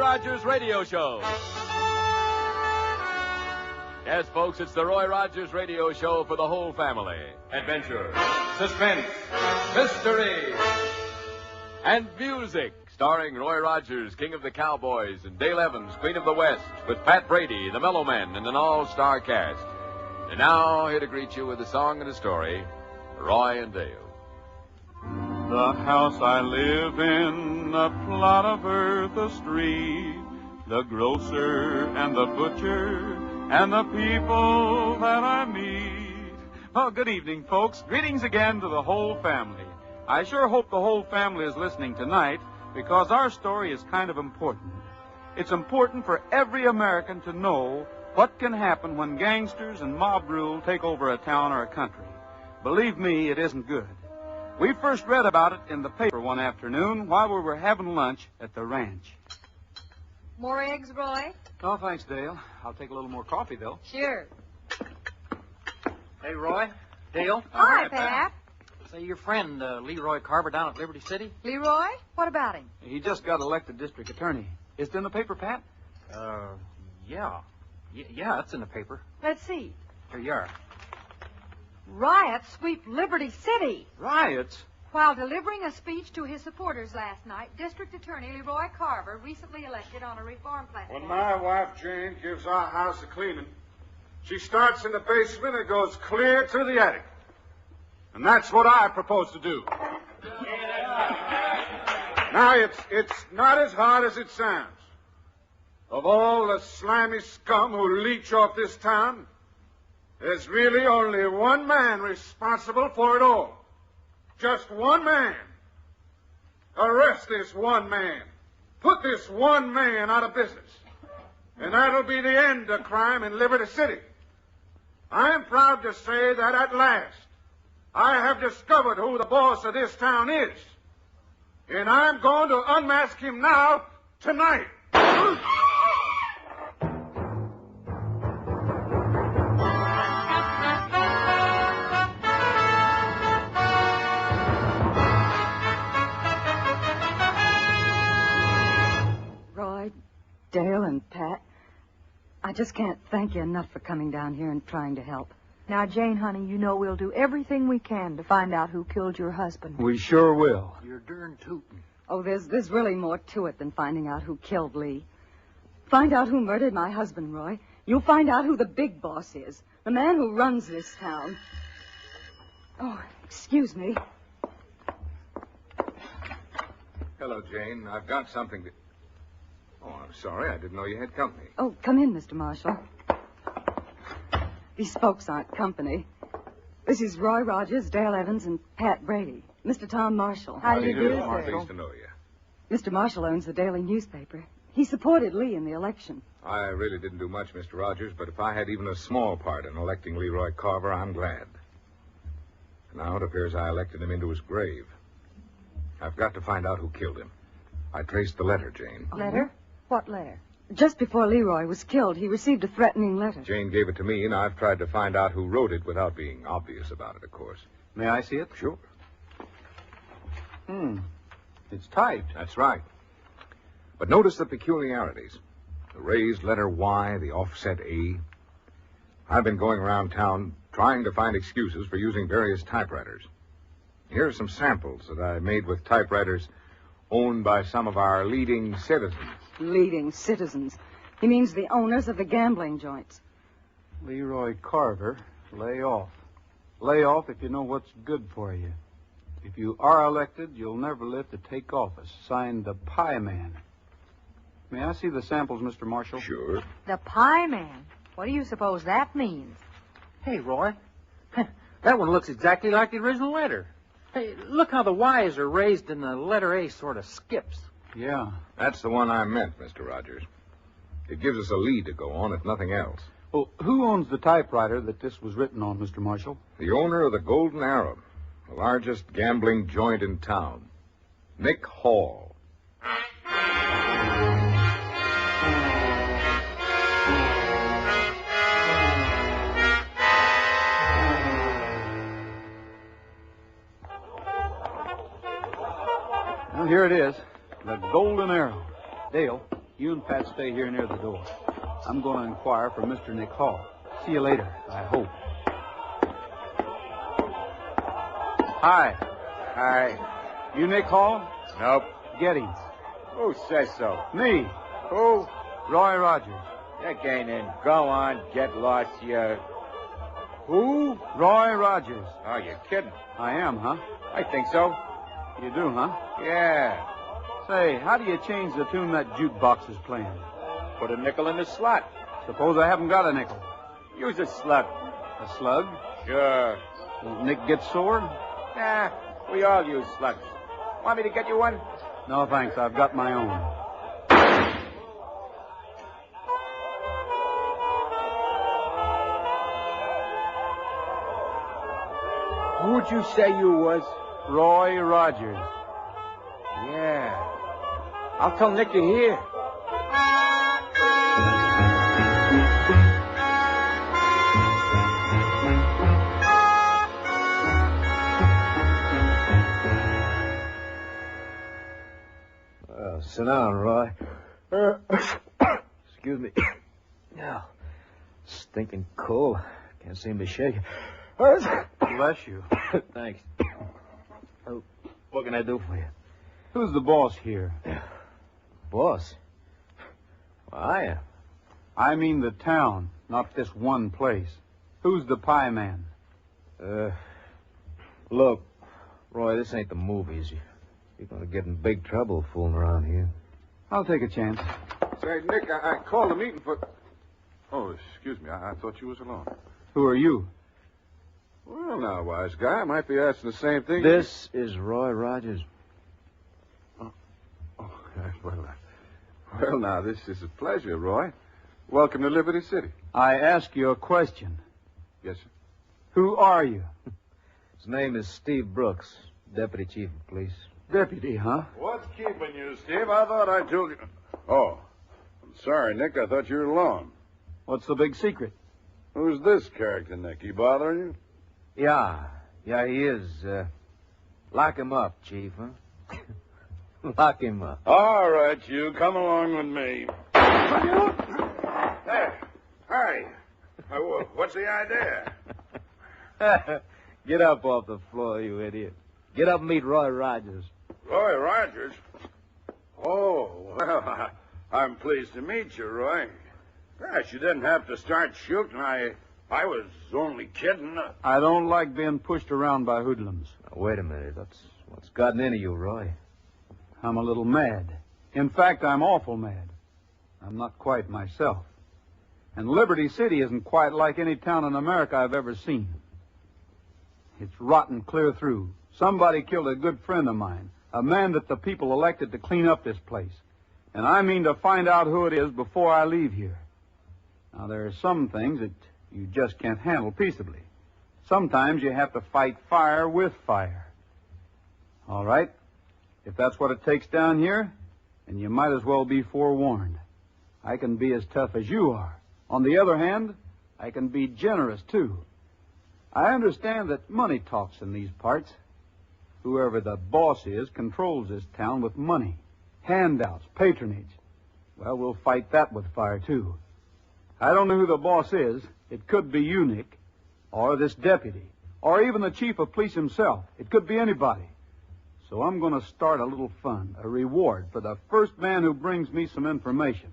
Rogers Radio Show. Yes, folks, it's the Roy Rogers Radio Show for the whole family. Adventure, suspense, mystery, and music. Starring Roy Rogers, King of the Cowboys, and Dale Evans, Queen of the West, with Pat Brady, the Mellow Men, and an all-star cast. And now, here to greet you with a song and a story, Roy and Dale. The house I live in, a plot of earth, a street, the grocer and the butcher, and the people that I meet. Well, good evening, folks. Greetings again to the whole family. I sure hope the whole family is listening tonight, because our story is kind of important. It's important for every American to know what can happen when gangsters and mob rule take over a town or a country. Believe me, it isn't good. We first read about it in the paper one afternoon while we were having lunch at the ranch. More eggs, Roy? Oh, thanks, Dale. I'll take a little more coffee, though. Sure. Hey, Roy. Dale. Hi, Pat. Say, your friend, Leroy Carver down at Liberty City? Leroy? What about him? He just got elected district attorney. Is it in the paper, Pat? Yeah. Yeah, it's in the paper. Let's see. Here you are. Riots sweep Liberty City. Riots? While delivering a speech to his supporters last night, District Attorney Leroy Carver, recently elected on a reform platform. When my wife, Jane, gives our house a cleaning, she starts in the basement and goes clear to the attic. And that's what I propose to do. Now, it's not as hard as it sounds. Of all the slimy scum who leech off this town, there's really only one man responsible for it all. Just one man. Arrest this one man. Put this one man out of business. And that'll be the end of crime in Liberty City. I'm proud to say that at last I have discovered who the boss of this town is. And I'm going to unmask him now, tonight. Dale and Pat, I just can't thank you enough for coming down here and trying to help. Now, Jane, honey, you know we'll do everything we can to find out who killed your husband. We sure will. You're darn tootin'. Oh, there's really more to it than finding out who killed Lee. Find out who murdered my husband, Roy. You'll find out who the big boss is, the man who runs this town. Oh, excuse me. Hello, Jane. I've got something to... Oh, I'm sorry. I didn't know you had company. Oh, come in, Mr. Marshall. These folks aren't company. This is Roy Rogers, Dale Evans, and Pat Brady. Mr. Tom Marshall. How do you do, I'm sir? pleased to know you. Mr. Marshall owns the daily newspaper. He supported Lee in the election. I really didn't do much, Mr. Rogers, but if I had even a small part in electing Leroy Carver, I'm glad. Now it appears I elected him into his grave. I've got to find out who killed him. I traced the letter, Jane. Letter? What letter? Just before Leroy was killed, he received a threatening letter. Jane gave it to me, and I've tried to find out who wrote it without being obvious about it, of course. May I see it? Sure. It's typed. That's right. But notice the peculiarities. The raised letter Y, the offset A. I've been going around town trying to find excuses for using various typewriters. Here are some samples that I made with typewriters owned by some of our leading citizens. Leading citizens. He means the owners of the gambling joints. Leroy Carver, lay off. Lay off if you know what's good for you. If you are elected, you'll never live to take office. Signed, the Pie Man. May I see the samples, Mr. Marshall? Sure. The Pie Man. What do you suppose that means? Hey, Roy. That one looks exactly like the original letter. Hey, look how the Y's are raised and the letter A sort of skips. Yeah. That's the one I meant, Mr. Rogers. It gives us a lead to go on, if nothing else. Well, who owns the typewriter that this was written on, Mr. Marshall? The owner of the Golden Arrow, the largest gambling joint in town, Nick Hall. Well, here it is. The Golden Arrow. Dale, You and Pat stay here near the door. I'm going to inquire for Mr. Nick Hall. See you later, I hope. Hi. Hi. You Nick Hall? Nope. Gettings. Who says so? Me. Who? Roy Rogers. You're gaining. Go on, get lost, you... Who? Roy Rogers. Oh, you're kidding. I am, huh? I think so. You do, huh? Yeah. Say, how do you change the tune that jukebox is playing? Put a nickel in the slot. Suppose I haven't got a nickel. Use a slug. A slug? Sure. Won't Nick get sore? Nah, we all use slugs. Want me to get you one? No, thanks. I've got my own. Who'd you say you was? Roy Rogers. Yeah. I'll tell Nick you're here. Sit down, Roy. Excuse me. Now, stinking cold. Can't seem to shake it. Bless you. Thanks. Oh, what can I do for you? Who's the boss here? Boss? Well, I am. I mean the town, not this one place. Who's the pie man? Look, Roy, this ain't the movies. You're going to get in big trouble fooling around here. I'll take a chance. Say, Nick, I called a meeting for... Oh, excuse me. I thought you was alone. Who are you? Well, now, wise guy, I might be asking the same thing. This is Roy Rogers. Well, now, this is a pleasure, Roy. Welcome to Liberty City. I ask you a question. Yes, sir. Who are you? His name is Steve Brooks, Deputy Chief of Police. Deputy, huh? What's keeping you, Steve? I thought I told you... Oh, I'm sorry, Nick. I thought you were alone. What's the big secret? Who's this character, Nick? He bothering you? Yeah, he is. Lock him up, Chief, huh? Lock him up. All right, you. Come along with me. There. Hi. What's the idea? Get up off the floor, you idiot. Get up and meet Roy Rogers. Roy Rogers? Oh, well, I'm pleased to meet you, Roy. Gosh, you didn't have to start shooting. I was only kidding. I don't like being pushed around by hoodlums. Now, wait a minute. What's gotten into you, Roy? I'm a little mad. In fact, I'm awful mad. I'm not quite myself. And Liberty City isn't quite like any town in America I've ever seen. It's rotten clear through. Somebody killed a good friend of mine, a man that the people elected to clean up this place. And I mean to find out who it is before I leave here. Now, there are some things that you just can't handle peaceably. Sometimes you have to fight fire with fire. All right. If that's what it takes down here, then you might as well be forewarned. I can be as tough as you are. On the other hand, I can be generous, too. I understand that money talks in these parts. Whoever the boss is controls this town with money, handouts, patronage. Well, we'll fight that with fire, too. I don't know who the boss is. It could be you, Nick, or this deputy, or even the chief of police himself. It could be anybody. So I'm going to start a little fund, a reward for the first man who brings me some information.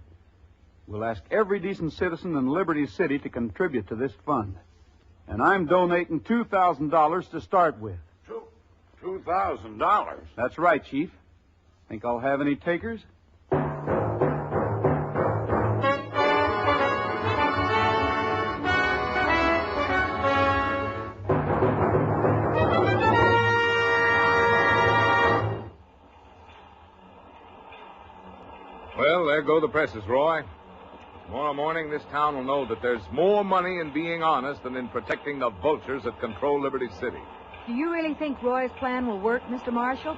We'll ask every decent citizen in Liberty City to contribute to this fund. And I'm donating $2,000 to start with. $2,000? That's right, Chief. Think I'll have any takers? Well, there go the presses, Roy. Tomorrow morning, this town will know that there's more money in being honest than in protecting the vultures that control Liberty City. Do you really think Roy's plan will work, Mr. Marshall?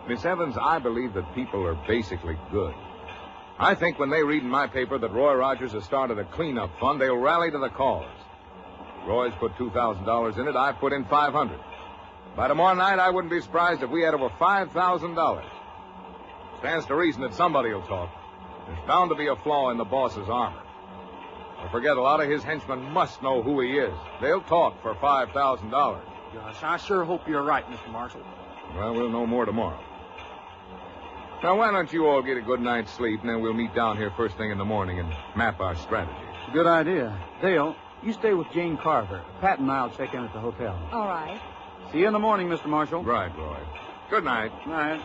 Miss Evans, I believe that people are basically good. I think when they read in my paper that Roy Rogers has started a cleanup fund, they'll rally to the cause. Roy's put $2,000 in it. I've put in $500. By tomorrow night, I wouldn't be surprised if we had over $5,000. Stands to reason that somebody will talk. There's bound to be a flaw in the boss's armor. Don't forget, a lot of his henchmen must know who he is. They'll talk for $5,000. Gosh, I sure hope you're right, Mr. Marshal. Well, we'll know more tomorrow. Now, why don't you all get a good night's sleep, and then we'll meet down here first thing in the morning and map our strategy. Good idea. Dale, you stay with Jane Carver. Pat and I'll check in at the hotel. All right. See you in the morning, Mr. Marshal. Right, Roy. Good night. Night.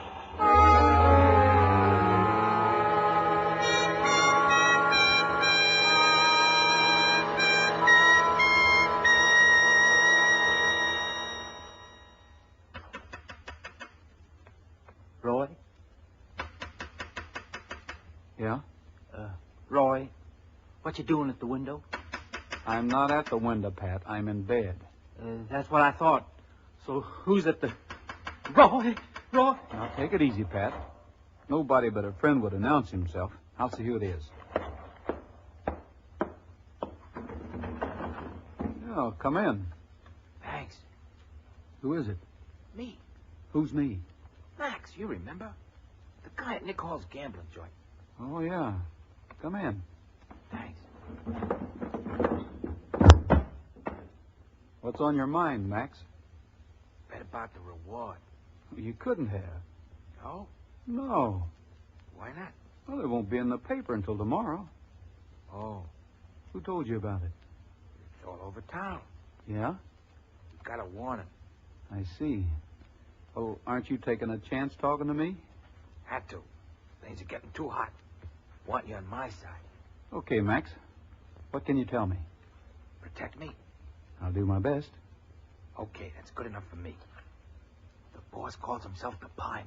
Roy? Yeah? Roy, what you doing at the window? I'm not at the window, Pat. I'm in bed. That's what I thought. So who's at the... Roy! Roy! Now, take it easy, Pat. Nobody but a friend would announce himself. I'll see who it is. Oh, come in. Thanks. Who is it? Me. Who's me? Max, you remember? The guy at Nick Hall's gambling joint. Oh, yeah. Come in. Thanks. What's on your mind, Max? Bet about the reward. You couldn't have. No? No. Why not? Well, it won't be in the paper until tomorrow. Oh, Who told you about it? it's all over town. Yeah? You got a warning. I see. Oh, aren't you taking a chance talking to me? Had to. Things are getting too hot. Want you on my side. Okay, Max. What can you tell me? Protect me? I'll do my best. Okay, that's good enough for me. The boss calls himself the Pieman.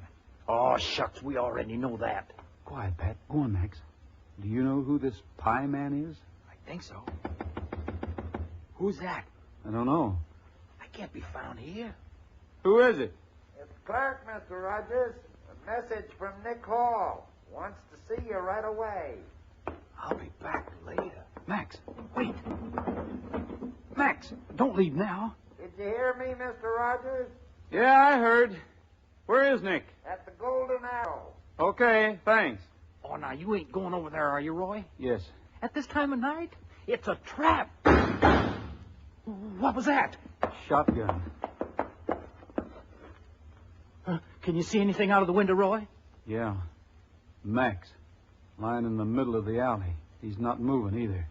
Oh, shucks, we already know that. Quiet, Pat. Go on, Max. Do you know who this Pie Man is? I think so. Who's that? I don't know. I can't be found here. Who is it? It's Clark, Mr. Rogers. A message from Nick Hall. Wants to see you right away. I'll be back later. Max, wait. Max, don't leave now. Did you hear me, Mr. Rogers? Yeah, I heard. Where is Nick? At the Golden Arrow. Okay, thanks. Oh, now, you ain't going over there, are you, Roy? Yes. At this time of night? It's a trap. What was that? Shotgun. Can you see anything out of the window, Roy? Yeah. Max. Lying in the middle of the alley. He's not moving either.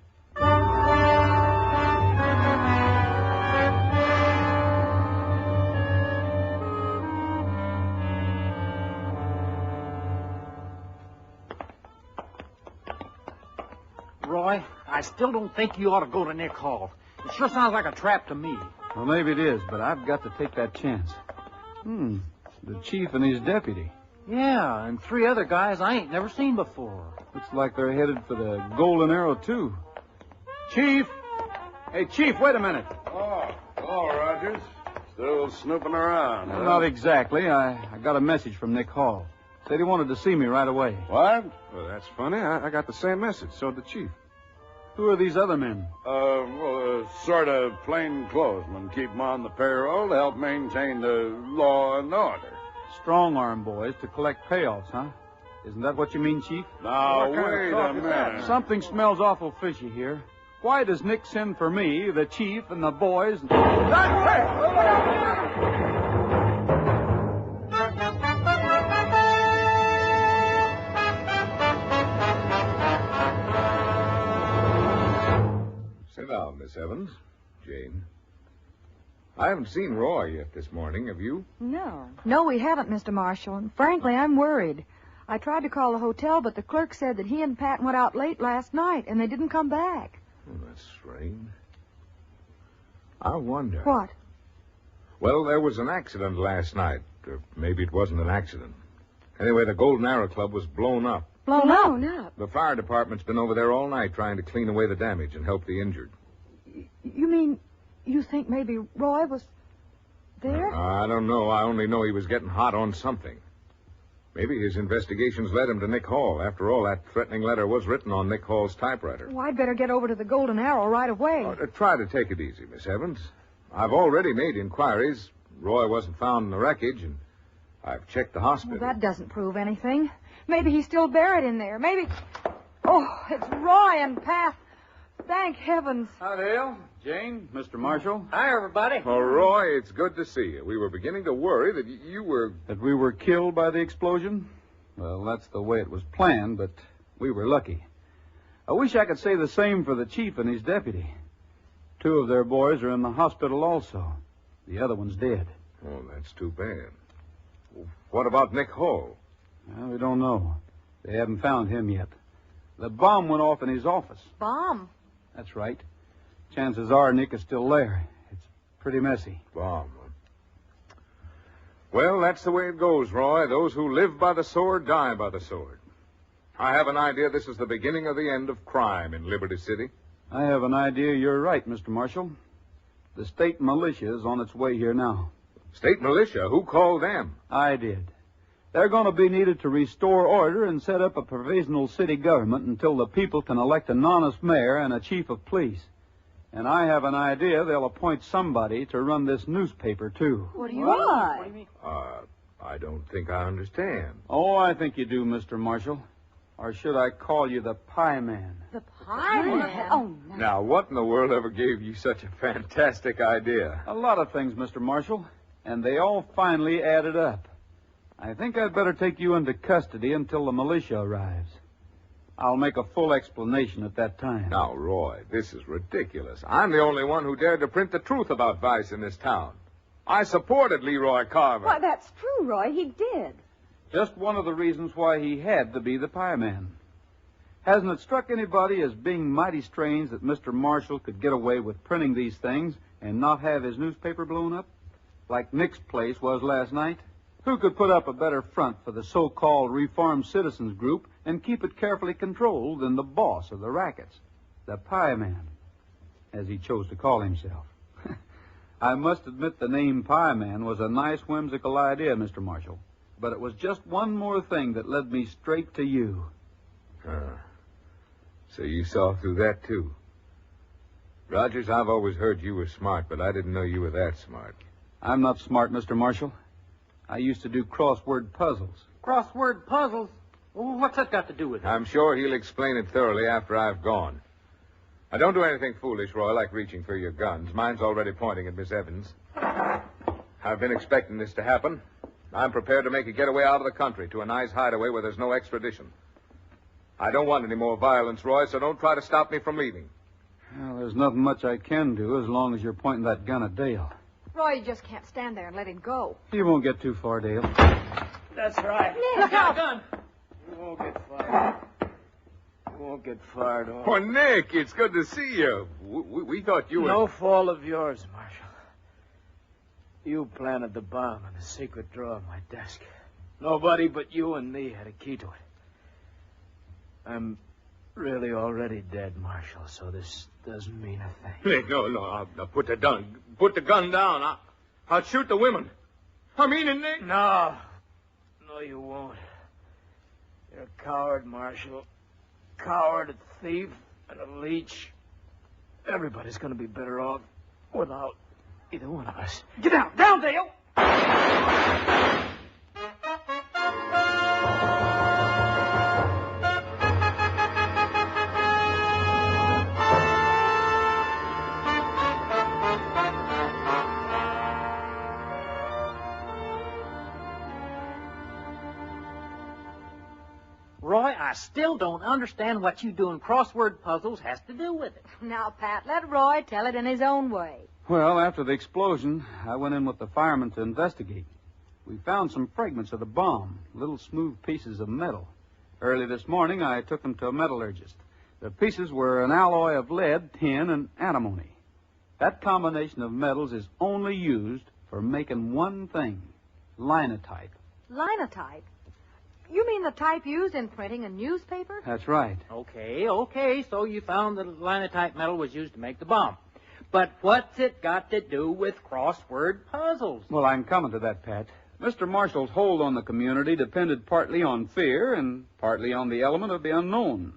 Roy, I still don't think you ought to go to Nick Hall. It sure sounds like a trap to me. Well, maybe it is, but I've got to take that chance. The chief and his deputy. Yeah, and 3 other guys I ain't never seen before. Looks like they're headed for the Golden Arrow, too. Chief! Hey, Chief, wait a minute. Oh, hello, Rogers. Still snooping around, huh? Not exactly. I got a message from Nick Hall. Said he wanted to see me right away. What? Well, that's funny. I got the same message. So did the chief. Who are these other men? Sort of plainclothesmen. Keep them on the payroll to help maintain the law and order. Strong-arm boys to collect payoffs, huh? Isn't that what you mean, Chief? Now, What kind of wait talk a is that? minute. Something smells awful fishy here. Why does Nick send for me, the chief, and the boys? Sit down, Miss Evans. Jane. I haven't seen Roy yet this morning, have you? No. No, we haven't, Mr. Marshall. And frankly, I'm worried. I tried to call the hotel, but the clerk said that he and Pat went out late last night, and they didn't come back. Oh, that's strange. I wonder. What? Well, there was an accident last night. Or maybe it wasn't an accident. Anyway, the Golden Arrow Club was blown up. Blown up? The fire department's been over there all night trying to clean away the damage and help the injured. You mean you think maybe Roy was there? I don't know. I only know he was getting hot on something. Maybe his investigations led him to Nick Hall. After all, that threatening letter was written on Nick Hall's typewriter. Well, I'd better get over to the Golden Arrow right away. Try to take it easy, Miss Evans. I've already made inquiries. Roy wasn't found in the wreckage, and I've checked the hospital. Well, that doesn't prove anything. Maybe he's still buried in there. Maybe... Oh, it's Roy and Pat. Thank heavens. Hi, Dale. Jane, Mr. Marshall. Hi, everybody. Oh, Roy, it's good to see you. We were beginning to worry that you were... That we were killed by the explosion? Well, that's the way it was planned, but we were lucky. I wish I could say the same for the chief and his deputy. 2 of their boys are in the hospital also. The other one's dead. Oh, that's too bad. What about Nick Hall? Well, we don't know. They haven't found him yet. The bomb went off in his office. Bomb? That's right. Chances are Nick is still there. It's pretty messy. Bomb. Well, that's the way it goes, Roy. Those who live by the sword die by the sword. I have an idea this is the beginning of the end of crime in Liberty City. I have an idea you're right, Mr. Marshall. The state militia is on its way here now. State militia? Who called them? I did. They're going to be needed to restore order and set up a provisional city government until the people can elect an honest mayor and a chief of police. And I have an idea they'll appoint somebody to run this newspaper, too. What do you mean? What do you mean? I don't think I understand. Oh, I think you do, Mr. Marshall. Or should I call you the Pie Man? The Pie Man? Oh, no. Now, what in the world ever gave you such a fantastic idea? A lot of things, Mr. Marshall. And they all finally added up. I think I'd better take you into custody until the militia arrives. I'll make a full explanation at that time. Now, Roy, this is ridiculous. I'm the only one who dared to print the truth about Vice in this town. I supported Leroy Carver. Why, that's true, Roy. He did. Just one of the reasons why he had to be the Pie Man. Hasn't it struck anybody as being mighty strange that Mr. Marshall could get away with printing these things and not have his newspaper blown up? Like Nick's place was last night? Who could put up a better front for the so-called Reformed Citizens Group and keep it carefully controlled than the boss of the rackets, the Pie Man, as he chose to call himself? I must admit the name Pie Man was a nice whimsical idea, Mr. Marshall, but it was just one more thing that led me straight to you. So you saw through that, too. Rogers, I've always heard you were smart, but I didn't know you were that smart. I'm not smart, Mr. Marshall. I used to do crossword puzzles. Crossword puzzles? Well, what's that got to do with it? I'm sure he'll explain it thoroughly after I've gone. Now, don't do anything foolish, Roy, like reaching for your guns. Mine's already pointing at Miss Evans. I've been expecting this to happen. I'm prepared to make a getaway out of the country to a nice hideaway where there's no extradition. I don't want any more violence, Roy, so don't try to stop me from leaving. Well, there's nothing much I can do as long as you're pointing that gun at Dale. Roy, you just can't stand there and let him go. He won't get too far, Dale. That's right. Look out! Gun. You won't get fired. You won't get fired. Oh, Nick, it's good to see you. We thought you were... No fault of yours, Marshal. You planted the bomb in the secret drawer of my desk. Nobody but you and me had a key to it. I'm really already dead, Marshal, so this doesn't mean a thing. Nick, no. I'll put the gun down. I'll shoot the women. I mean it, Nick. No. No, you won't. You're a coward, Marshal. Coward, a thief, and a leech. Everybody's going to be better off without either one of us. Get down! Down, Dale! Roy, I still don't understand what you doing crossword puzzles has to do with it. Now, Pat, let Roy tell it in his own way. Well, after the explosion, I went in with the firemen to investigate. We found some fragments of the bomb, little smooth pieces of metal. Early this morning, I took them to a metallurgist. The pieces were an alloy of lead, tin, and antimony. That combination of metals is only used for making one thing, linotype. Linotype? You mean the type used in printing a newspaper? That's right. Okay, so you found that linotype metal was used to make the bomb. But what's it got to do with crossword puzzles? Well, I'm coming to that, Pat. Mr. Marshall's hold on the community depended partly on fear and partly on the element of the unknown.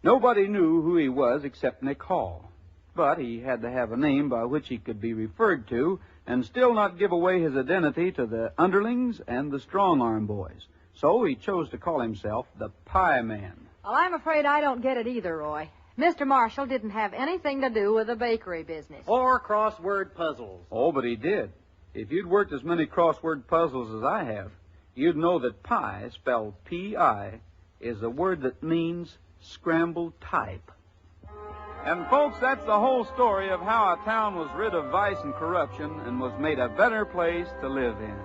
Nobody knew who he was except Nick Hall. But he had to have a name by which he could be referred to and still not give away his identity to the underlings and the strong-arm boys. So he chose to call himself the Pie Man. Well, I'm afraid I don't get it either, Roy. Mr. Marshall didn't have anything to do with the bakery business. Or crossword puzzles. Oh, but he did. If you'd worked as many crossword puzzles as I have, you'd know that pie, spelled P-I, is a word that means scrambled type. And, folks, that's the whole story of how a town was rid of vice and corruption and was made a better place to live in.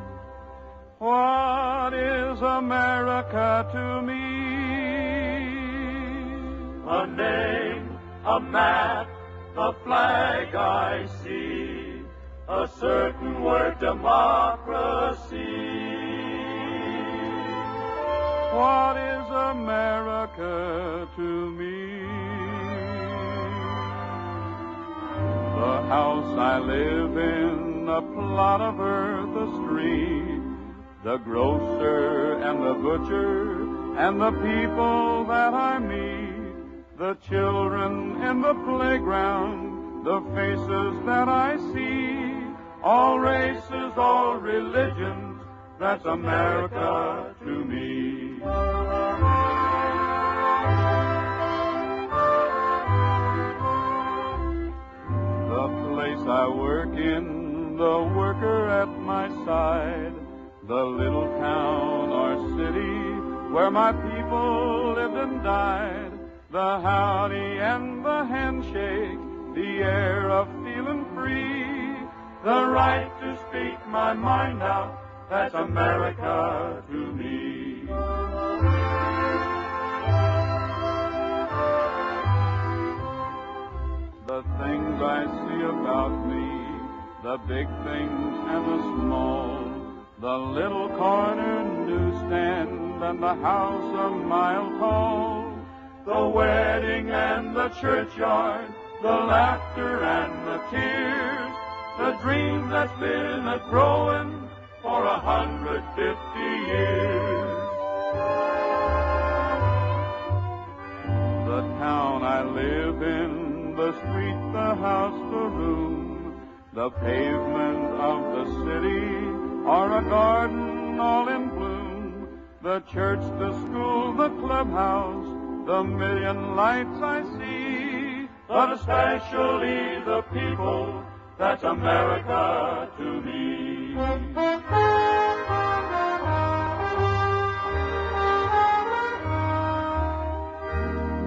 What is America to me? A name, a map, a flag I see, a certain word, democracy. What is America to me? The house I live in, a plot of earth, a street, the grocer and the butcher and the people that I meet, the children in the playground, the faces that I see, all races, all religions, that's America to me. The place I work in, the worker at my side, the little town or city where my people lived and died, the howdy and the handshake, the air of feeling free, the right to speak my mind out, that's America to me. The things I see about me, the big things and the small, the little corner newsstand and the house a mile tall, the wedding and the churchyard, the laughter and the tears, the dream that's been a-growing for 150 years. The town I live in, the street, the house, the room, the pavement of the city, or a garden all in bloom, the church, the school, the clubhouse, the million lights I see, but especially the people, that's America to me.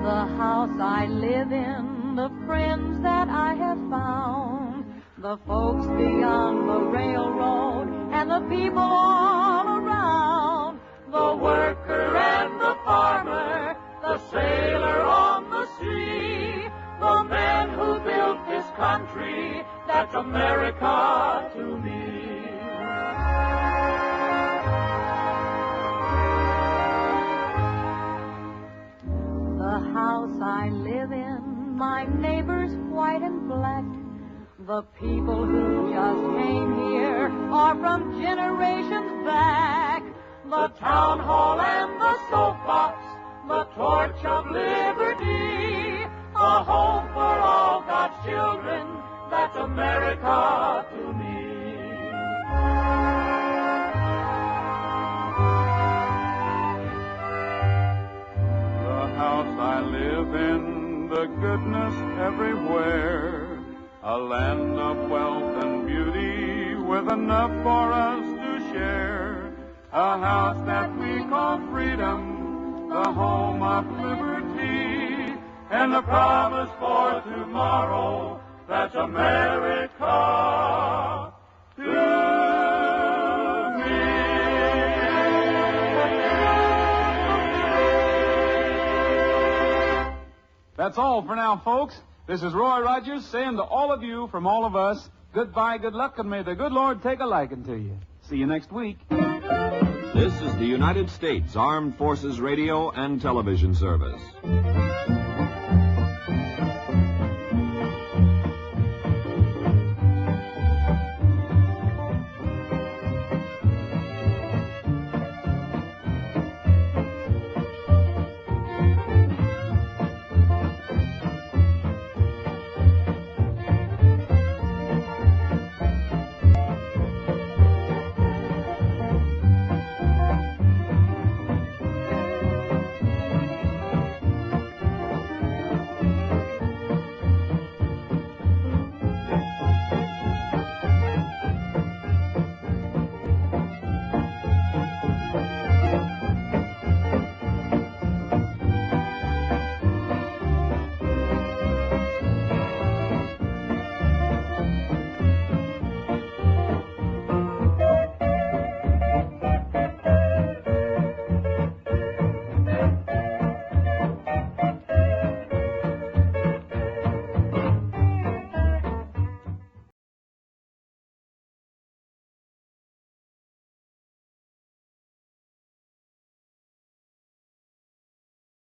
The house I live in, the friends that I have found, the folks beyond the railroad, and the people all around, the worker and the farmer, the sailor on the sea, the man who built this country, that's America to me. The house I live in, my neighbors white and black, the people who just came here are from generations back, the town hall and the soapbox, the torch of liberty, a home for all God's children, that's America to me. The house I live in, the goodness everywhere, a land of wealth and beauty with enough for us to share, a house that we call freedom, the home of liberty, and the promise for tomorrow, that's America to me. That's all for now, folks. This is Roy Rogers saying to all of you from all of us, goodbye, good luck, and may the good Lord take a liking to you. See you next week. This is the United States Armed Forces Radio and Television Service.